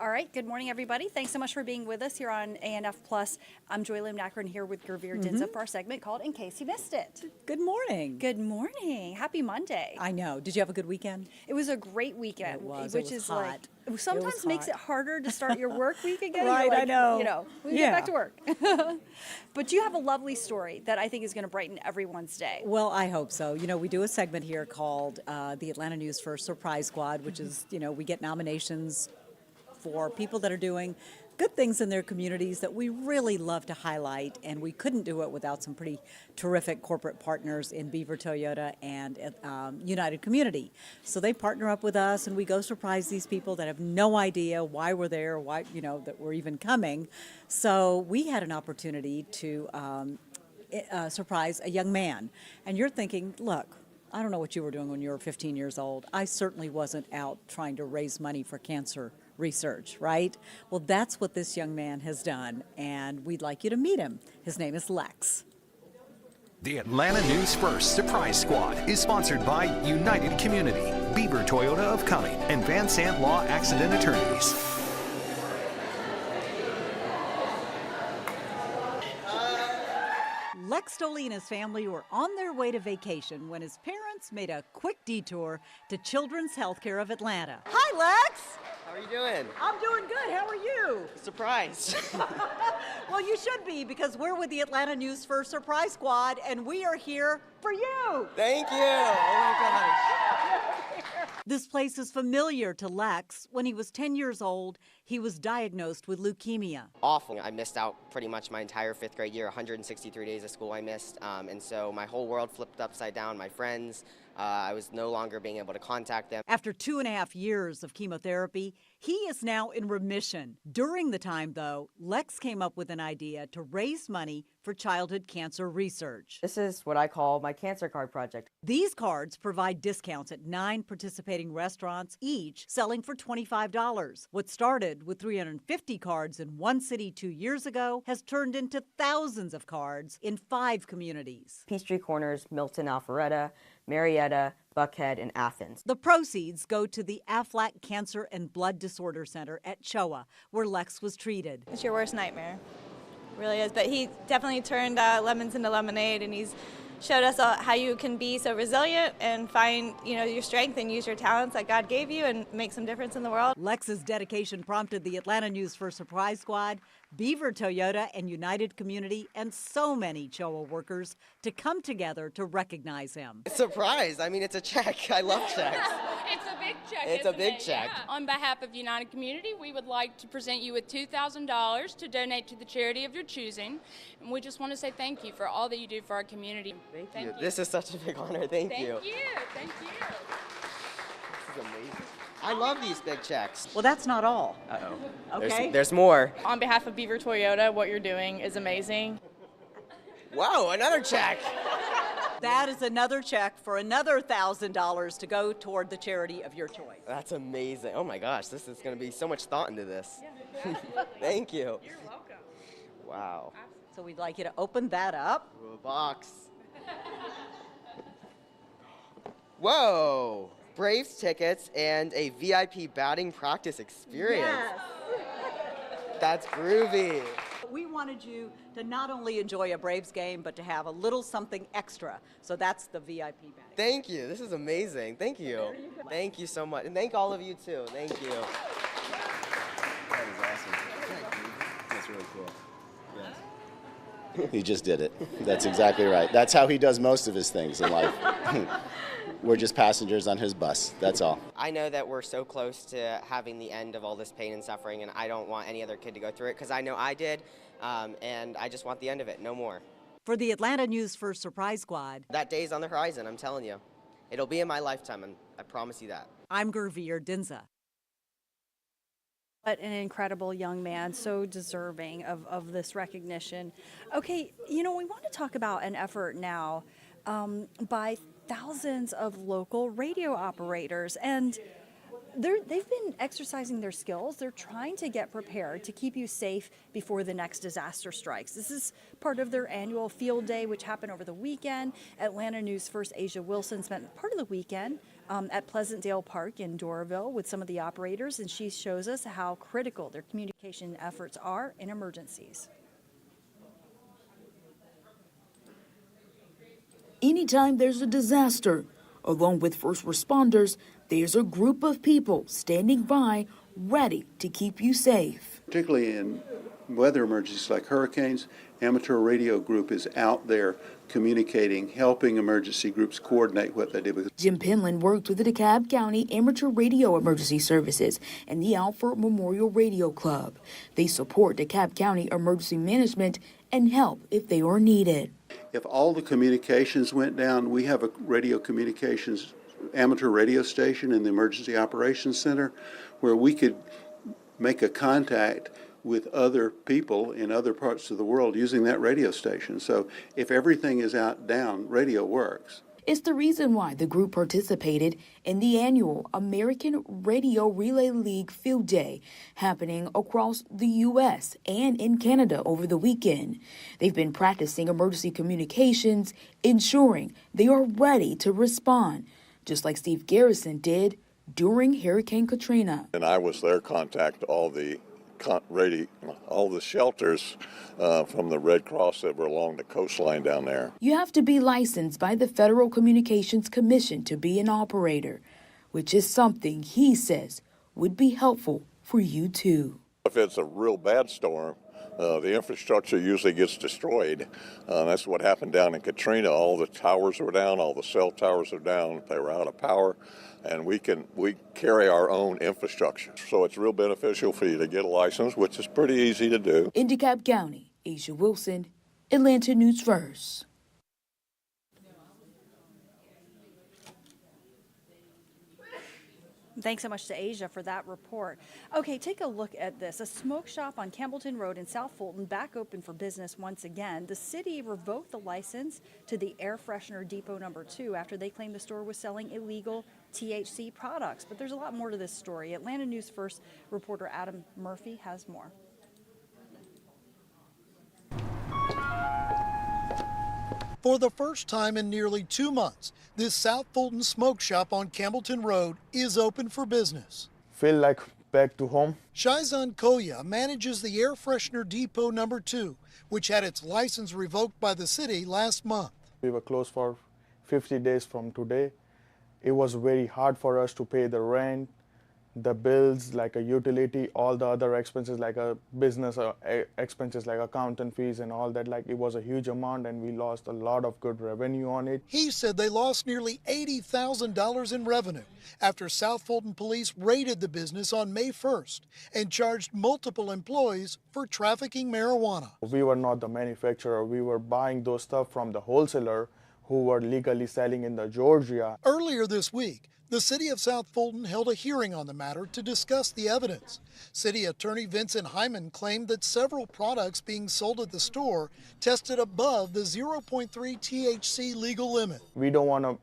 All right, good morning, everybody. Thanks so much for being with us here on ANF Plus. I'm Joy Lim Nakron here with Gurveer Dinza for our segment called In Case You Missed It. Good morning. Good morning. Happy Monday. I know. Did you have a good weekend? It was a great weekend, It was. which It was is hot. like It was sometimes makes it hot. harder to start your work week again. Right, You're like, I know. We can get back to work. But you have a lovely story that I think is going to brighten everyone's day. Well, I hope so. You know, we do a segment here called the Atlanta News First Surprise Squad, which is, we get nominations for people that are doing good things in their communities that we really love to highlight, and we couldn't do it without some pretty terrific corporate partners in Beaver Toyota and United Community. So they partner up with us, and we go surprise these people that have no idea why we're there, why that we're even coming. So we had an opportunity to surprise a young man, and you're thinking, look, I don't know what you were doing when you were 15 years old. I certainly wasn't out trying to raise money for cancer research, right? Well, that's what this young man has done, and we'd like you to meet him. His name is Lex. The Atlanta News First Surprise Squad is sponsored by United Community, Beaver Toyota of Cumming, and Van Sant Law Accident Attorneys. Lex Stolle and his family were on their way to vacation when his parents made a quick detour to Children's Healthcare of Atlanta. Hi, Lex! How are you doing? I'm doing good. How are you? Surprised. Well, you should be, because we're with the Atlanta News First Surprise Squad, and we are here for you. Thank you. Oh my gosh. This place is familiar to Lex. When he was 10 years old, he was diagnosed with leukemia. Awful. I missed out pretty much my entire 5th grade year, 163 days of school I missed. And so my whole world flipped upside down. My friends, I was no longer being able to contact them. After 2.5 years of chemotherapy, he is now in remission. During the time, though, Lex came up with an idea to raise money for childhood cancer research. This is what I call my cancer card project. These cards provide discounts at 9 participating restaurants, each selling for $25. What started with 350 cards in one city 2 years ago has turned into thousands of cards in 5 communities. Peachtree Corners, Milton, Alpharetta, Marietta, Buckhead, and Athens. The proceeds go to the Aflac Cancer and Blood Disorder Center at CHOA, where Lex was treated. It's your worst nightmare. It really is. But he definitely turned lemons into lemonade, and he's showed us how you can be so resilient and find your strength and use your talents that God gave you and make some difference in the world. Lex's dedication prompted the Atlanta News First Surprise Squad, Beaver Toyota, and United Community, and so many CHOA workers to come together to recognize him. Surprise. I mean, it's a check. I love checks. It's a big check. It's a isn't big it? check. Yeah. On behalf of United Community, we would like to present you with $2,000 to donate to the charity of your choosing. And we just want to say thank you for all that you do for our community. Thank you. This is such a big honor. Thank you. Thank you. Thank you. This is amazing. I love these big checks. Well, that's not all. Uh-oh. Okay. There's more. On behalf of Beaver Toyota, what you're doing is amazing. Whoa, another check. That is another check for another $1,000 to go toward the charity of your choice. That's amazing. Oh my gosh, this is going to be so much thought into this. Thank you. You're welcome. Wow. So we'd like you to open that up. A box. Whoa! Braves tickets and a VIP batting practice experience. Yes. That's groovy. We wanted you to not only enjoy a Braves game, but to have a little something extra. So that's the VIP bag. Thank you. This is amazing. Thank you. Thank you so much. And thank all of you too. Thank you. That is awesome. That's really cool. Yes. He just did it. That's exactly right. That's how he does most of his things in life. We're just passengers on his bus. That's all. I know that we're so close to having the end of all this pain and suffering, and I don't want any other kid to go through it because I know I did, and I just want the end of it, no more. For the Atlanta News First Surprise Squad, That day's on the horizon, I'm telling you. It'll be in my lifetime, and I promise you that. I'm Gurveer Dinza. What an incredible young man, so deserving of this recognition. Okay, we want to talk about an effort now by thousands of local radio operators, and they've been exercising their skills. They're trying to get prepared to keep you safe before the next disaster strikes. This is part of their annual field day, which happened over the weekend. Atlanta News First Asia Wilson spent part of the weekend at Pleasantdale Park in Doraville with some of the operators, and she shows us how critical their communication efforts are in emergencies. Anytime there's a disaster, along with first responders, there's a group of people standing by, ready to keep you safe. Particularly in weather emergencies like hurricanes, Amateur Radio Group is out there communicating, helping emergency groups coordinate what they do. Jim Penland worked with the DeKalb County Amateur Radio Emergency Services and the Alford Memorial Radio Club. They support DeKalb County emergency management and help if they are needed. If all the communications went down, we have a radio communications amateur radio station in the Emergency Operations Center where we could make a contact with other people in other parts of the world using that radio station. So if everything is down, radio works. It's the reason why the group participated in the annual American Radio Relay League Field Day happening across the U.S. and in Canada over the weekend. They've been practicing emergency communications, ensuring they are ready to respond, just like Steve Garrison did during Hurricane Katrina. And I was there, contact all the shelters from the Red Cross that were along the coastline down there. You have to be licensed by the Federal Communications Commission to be an operator, which is something he says would be helpful for you too. If it's a real bad storm, the infrastructure usually gets destroyed. That's what happened down in Katrina. All the towers were down, all the cell towers are down, they were out of power, and we carry our own infrastructure. So it's real beneficial for you to get a license, which is pretty easy to do. In DeKalb County, Asia Wilson, Atlanta News First. Thanks so much to Asia for that report. Okay, take a look at this. A smoke shop on Campbellton Road in South Fulton back open for business once again. The city revoked the license to the air freshener depot number 2 after they claimed the store was selling illegal THC products. But there's a lot more to this story. Atlanta News First reporter Adam Murphy has more. For the first time in nearly 2 months, this South Fulton smoke shop on Campbellton Road is open for business. Feel like back to home. Shaizan Koya manages the air freshener depot number 2, which had its license revoked by the city last month. We were closed for 50 days from today. It was very hard for us to pay the rent, the bills like a utility, all the other expenses like a business expenses like accountant fees and all that. Like it was a huge amount and we lost a lot of good revenue on it. He said they lost nearly $80,000 in revenue after South Fulton police raided the business on May 1st and charged multiple employees for trafficking marijuana. We were not the manufacturer. We were buying those stuff from the wholesaler who were legally selling in the Georgia. Earlier this week, the city of South Fulton held a hearing on the matter to discuss the evidence. City Attorney Vincent Hyman claimed that several products being sold at the store tested above the 0.3 THC legal limit. We don't want to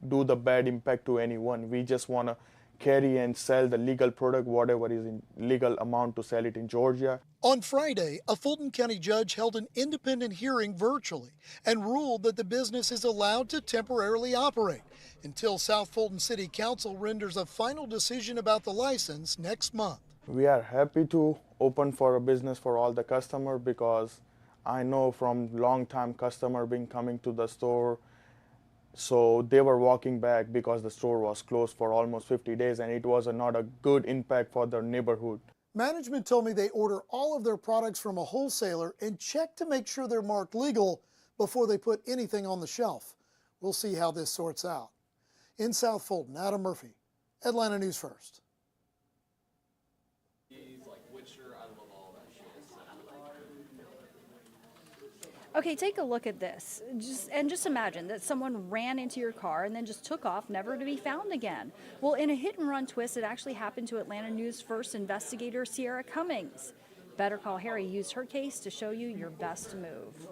do the bad impact to anyone. We just want to carry and sell the legal product, whatever is in legal amount to sell it in Georgia. On Friday, a Fulton County judge held an independent hearing virtually and ruled that the business is allowed to temporarily operate until South Fulton City Council renders a final decision about the license next month. We are happy to open for a business for all the customer because I know from long time customer been coming to the store, so they were walking back because the store was closed for almost 50 days and it was not a good impact for their neighborhood. Management told me they order all of their products from a wholesaler and check to make sure they're marked legal before they put anything on the shelf. We'll see how this sorts out. In South Fulton, Adam Murphy, Atlanta News First. Okay, take a look at this. Just imagine that someone ran into your car and then just took off, never to be found again. Well, in a hit-and-run twist, it actually happened to Atlanta News First investigator Sierra Cummings. Better Call Harry used her case to show you your best move.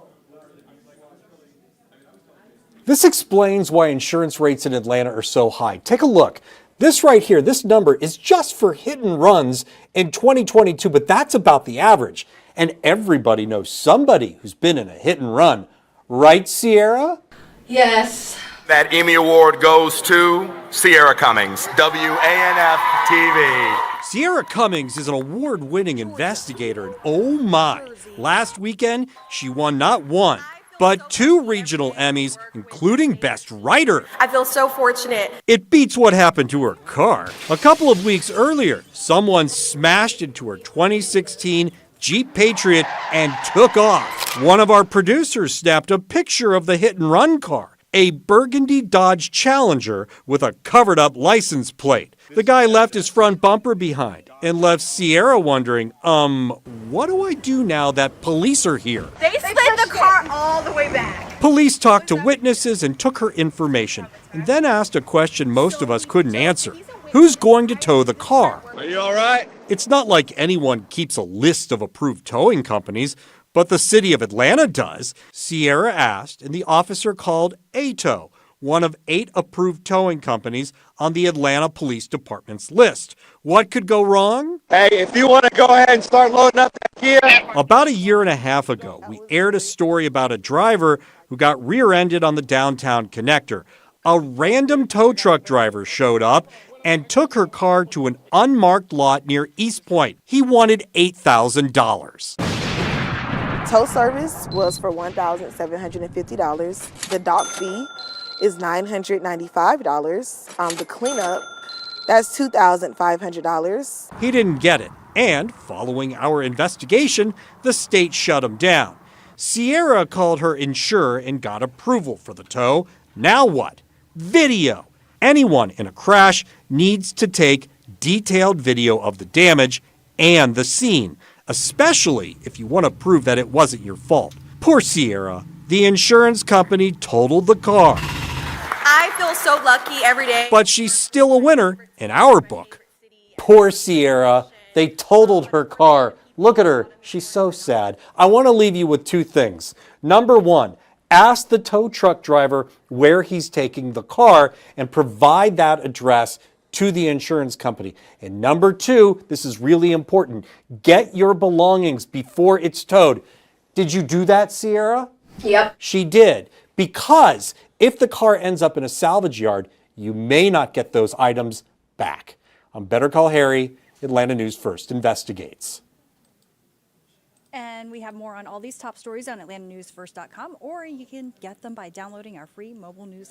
This explains why insurance rates in Atlanta are so high. Take a look. This right here, this number is just for hit and runs in 2022, but that's about the average. And everybody knows somebody who's been in a hit and run. Right, Sierra? Yes. That Emmy Award goes to Sierra Cummings, WANF TV. Sierra Cummings is an award-winning investigator, and oh my, last weekend she won not one, but 2 regional Emmys, including Best Writer. I feel so fortunate. It beats what happened to her car. A couple of weeks earlier, someone smashed into her 2016 Jeep Patriot and took off. One of our producers snapped a picture of the hit-and-run car, a burgundy Dodge Challenger with a covered-up license plate. The guy left his front bumper behind and left Sierra wondering, what do I do now that police are here? They slid the car all the way back. Police talked to witnesses and took her information, and then asked a question most of us couldn't answer. Who's going to tow the car? Are you all right? It's not like anyone keeps a list of approved towing companies, but the city of Atlanta does. Sierra asked, and the officer called ATOW, one of 8 approved towing companies on the Atlanta Police Department's list. What could go wrong? Hey, if you want to go ahead and start loading up that gear. About a year and a half ago, we aired a story about a driver who got rear-ended on the downtown connector. A random tow truck driver showed up and took her car to an unmarked lot near East Point. He wanted $8,000. Tow service was for $1,750. The dock fee is $995. The cleanup, that's $2,500. He didn't get it, and following our investigation, the state shut him down. Sierra called her insurer and got approval for the tow. Now what? Video. Anyone in a crash needs to take detailed video of the damage and the scene, especially if you want to prove that it wasn't your fault. Poor Sierra. The insurance company totaled the car. I feel so lucky every day. But she's still a winner in our book. Poor Sierra. They totaled her car. Look at her. She's so sad. I want to leave you with 2 things. Number 1, ask the tow truck driver where he's taking the car and provide that address to the insurance company. And number 2, this is really important, get your belongings before it's towed. Did you do that, Sierra? Yep. She did, because if the car ends up in a salvage yard, you may not get those items back. On Better Call Harry, Atlanta News First investigates. And we have more on all these top stories on AtlantaNewsFirst.com, or you can get them by downloading our free mobile news app.